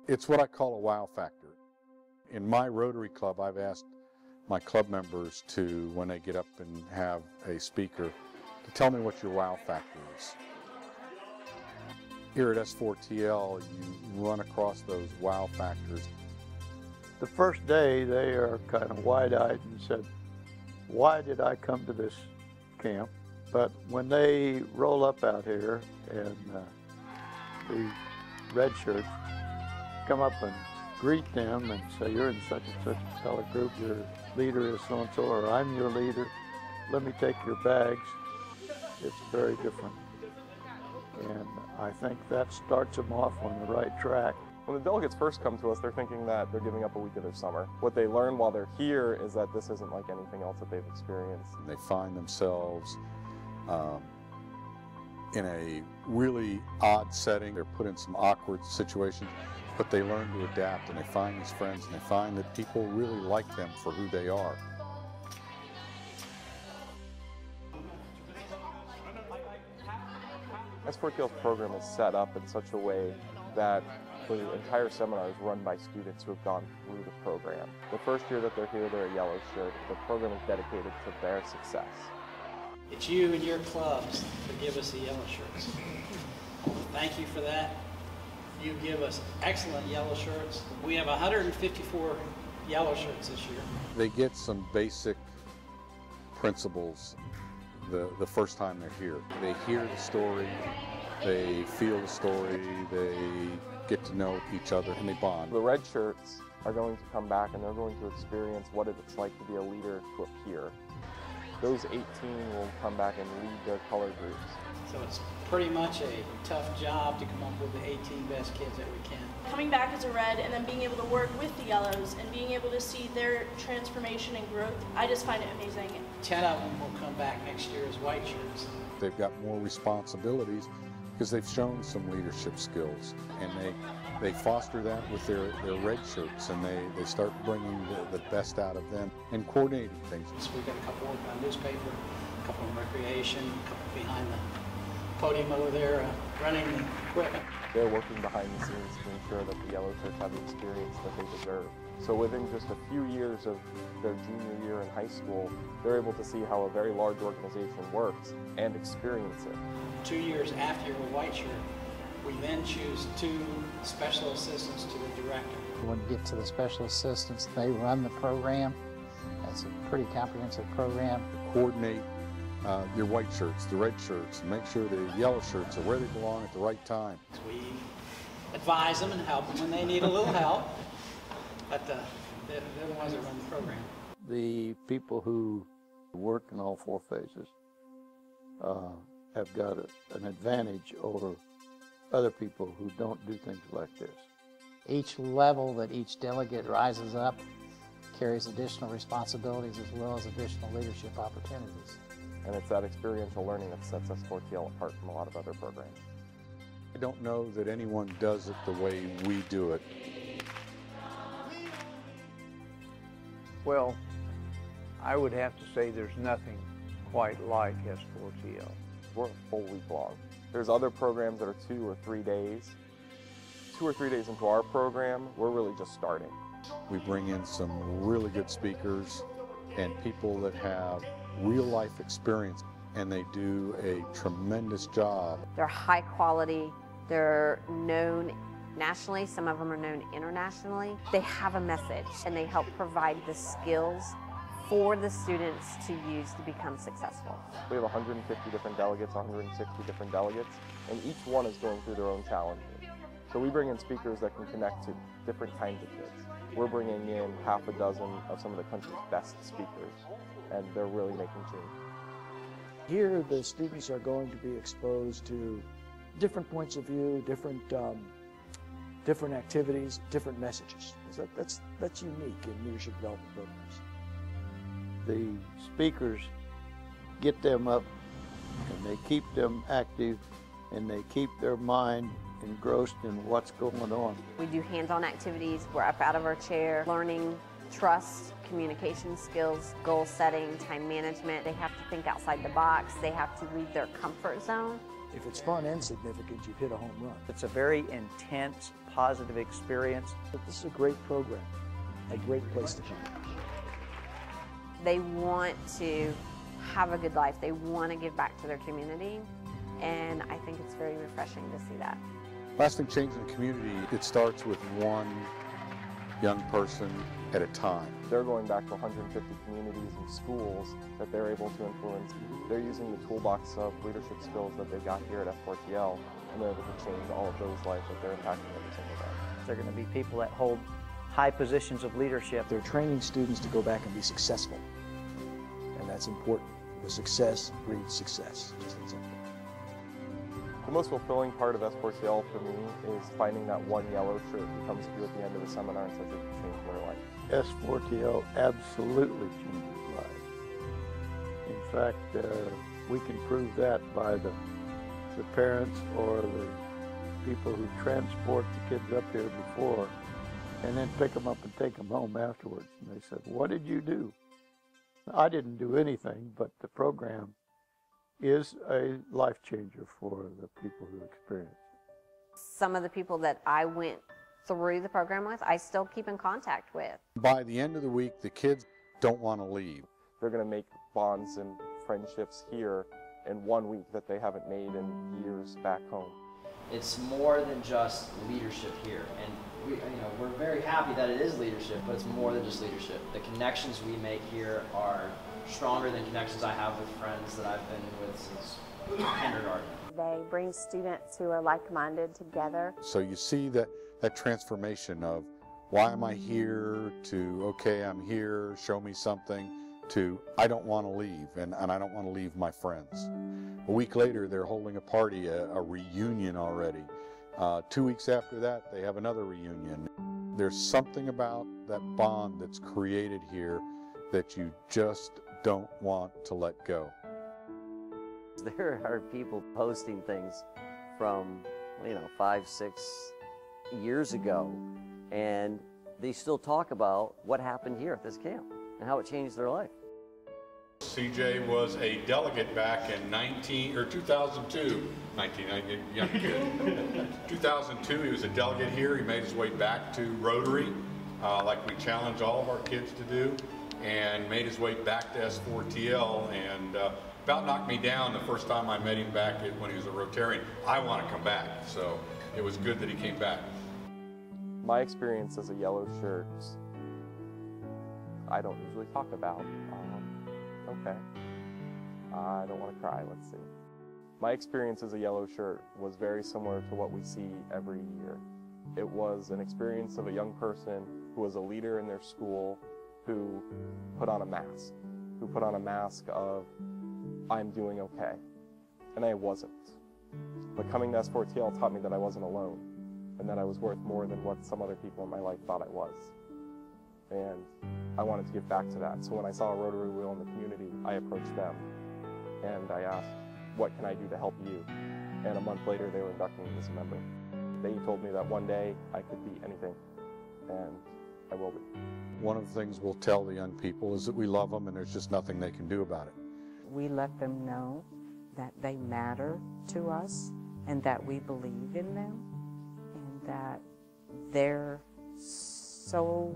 It's what I call a wow factor. In my Rotary Club, I've asked my club members to, when they get up and have a speaker, to tell me what your wow factor is. Here at S4TL, you run across those wow factors. The first day, they are kind of wide-eyed and said, why did I come to this camp? But when they roll up out here and the red shirts come up and greet them and say, you're in such and such a color group, your leader is so-and-so, or I'm your leader, let me take your bags, it's very different. And I think that starts them off on the right track. When the delegates first come to us, they're thinking that they're giving up a week of their summer. What they learn while they're here is that this isn't like anything else that they've experienced. They find themselves in a really odd setting. They're put in some awkward situations, but they learn to adapt, and they find these friends, and they find that people really like them for who they are. S4TL's program is set up in such a way that the entire seminar is run by students who have gone through the program. The first year that they're here, they're a yellow shirt. The program is dedicated to their success. It's you and your clubs that give us the yellow shirts. Thank you for that. You give us excellent yellow shirts. We have 154 yellow shirts this year. They get some basic principles the first time they're here. They hear the story, they feel the story, they get to know each other, and they bond. The red shirts are going to come back and they're going to experience what it's like to be a leader to a peer. Those 18 will come back and lead their color groups. So it's pretty much a tough job to come up with the 18 best kids that we can. Coming back as a red and then being able to work with the yellows and being able to see their transformation and growth, I just find it amazing. 10 of them will come back next year as white shirts. They've got more responsibilities because they've shown some leadership skills, and they foster that with their red shirts, and they start bringing the best out of them and coordinating things. So we've got a couple working on newspaper, a couple in recreation, a couple behind the podium over there running the equipment. They're working behind the scenes to ensure that the yellow shirts have the experience that they deserve. So within just a few years of their junior year in high school, they're able to see how a very large organization works and experience it. 2 years after you're a white shirt, we then choose 2 special assistants to the director. When you get to the special assistants, they run the program. That's a pretty comprehensive program. Coordinate your white shirts, the red shirts, and make sure the yellow shirts are where they belong at the right time. We advise them and help them when they need a little help, but they're the ones that run the program. The people who work in all 4 phases have got an advantage over other people who don't do things like this. Each level that each delegate rises up carries additional responsibilities as well as additional leadership opportunities. And it's that experiential learning that sets S4TL apart from a lot of other programs. I don't know that anyone does it the way we do it. Well, I would have to say there's nothing quite like S4TL. We're a full week long. There's other programs that are 2 or 3 days. 2 or 3 days into our program, we're really just starting. We bring in some really good speakers and people that have real life experience, and they do a tremendous job. They're high quality, they're known nationally, some of them are known internationally. They have a message and they help provide the skills for the students to use to become successful. We have 150 different delegates, 160 different delegates, and each one is going through their own challenges. So we bring in speakers that can connect to different kinds of kids. We're bringing in half a dozen of some of the country's best speakers, and they're really making change. Here, the students are going to be exposed to different points of view, different activities, different messages. That's unique in leadership development programs. The speakers get them up, and they keep them active, and they keep their mind engrossed in what's going on. We do hands-on activities. We're up out of our chair, learning trust, communication skills, goal setting, time management. They have to think outside the box. They have to leave their comfort zone. If it's fun and significant, you've hit a home run. It's a very intense, positive experience. But this is a great program, a great place to come. They want to have a good life. They want to give back to their community, and I think it's very refreshing to see that. Lasting change in the community, it starts with one young person at a time. They're going back to 150 communities and schools that they're able to influence. They're using the toolbox of leadership skills that they've got here at S4TL, and they're able to change all of those lives that they're impacting every single day. They're going to be people that hold high positions of leadership. They're training students to go back and be successful, and that's important. The success breeds success, just that simple. The most fulfilling part of S4TL for me is finding that one yellow shirt who comes to you at the end of the seminar and says it can change their life. S4TL absolutely changes lives. In fact, we can prove that by the parents or the people who transport the kids up here before and then pick them up and take them home afterwards. And they said, "What did you do?" I didn't do anything, but the program is a life changer for the people who experience it. Some of the people that I went through the program with, I still keep in contact with. By the end of the week, the kids don't want to leave. They're going to make bonds and friendships here in 1 week that they haven't made in years back home. It's more than just leadership here, and we're very happy that it is leadership, but it's more than just leadership. The connections we make here are stronger than connections I have with friends that I've been with since kindergarten. They bring students who are like-minded together. So you see that transformation of why am I here to, okay, I'm here, show me something, to I don't want to leave, and I don't want to leave my friends. A week later, they're holding a party, a reunion already. 2 weeks after that, they have another reunion. There's something about that bond that's created here that you just don't want to let go. There are people posting things from, 5, 6 years ago, and they still talk about what happened here at this camp and how it changed their life. CJ was a delegate back in 2002. 2002, he was a delegate here. He made his way back to Rotary, like we challenge all of our kids to do, and made his way back to S4TL, and about knocked me down the first time I met him back when he was a Rotarian. I want to come back, so it was good that he came back. My experience as a yellow shirt, I don't usually talk about. Okay. I don't want to cry, let's see. My experience as a yellow shirt was very similar to what we see every year. It was an experience of a young person who was a leader in their school who put on a mask. Who put on a mask of, I'm doing okay. And I wasn't. But coming to S4TL taught me that I wasn't alone, and that I was worth more than what some other people in my life thought I was. And I wanted to give back to that. So when I saw a Rotary wheel in the community, I approached them and I asked, what can I do to help you? And a month later, they were inducting me as a member. They told me that one day I could be anything, and I will be. One of the things we'll tell the young people is that we love them and there's just nothing they can do about it. We let them know that they matter to us and that we believe in them and that they're so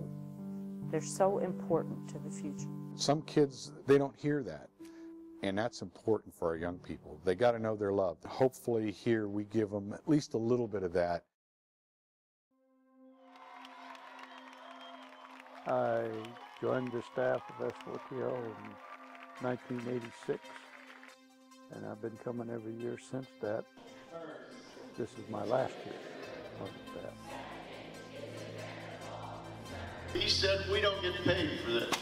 important to the future. Some kids, they don't hear that, and that's important for our young people. They got to know they're loved. Hopefully here we give them at least a little bit of that. I joined the staff of S4TL in 1986, and I've been coming every year since that. This is my last year on the staff. He said, we don't get paid for this.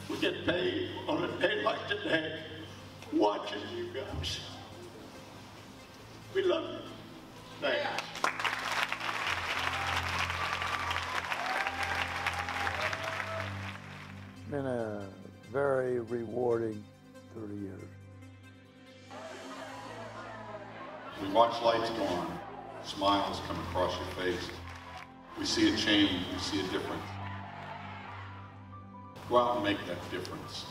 We get paid on a day like today, watching you guys. We love you. Thank you. It's been a very rewarding 30 years. We watch lights go on, smiles come across your face. we see a change, we see a difference. Go out and make that difference.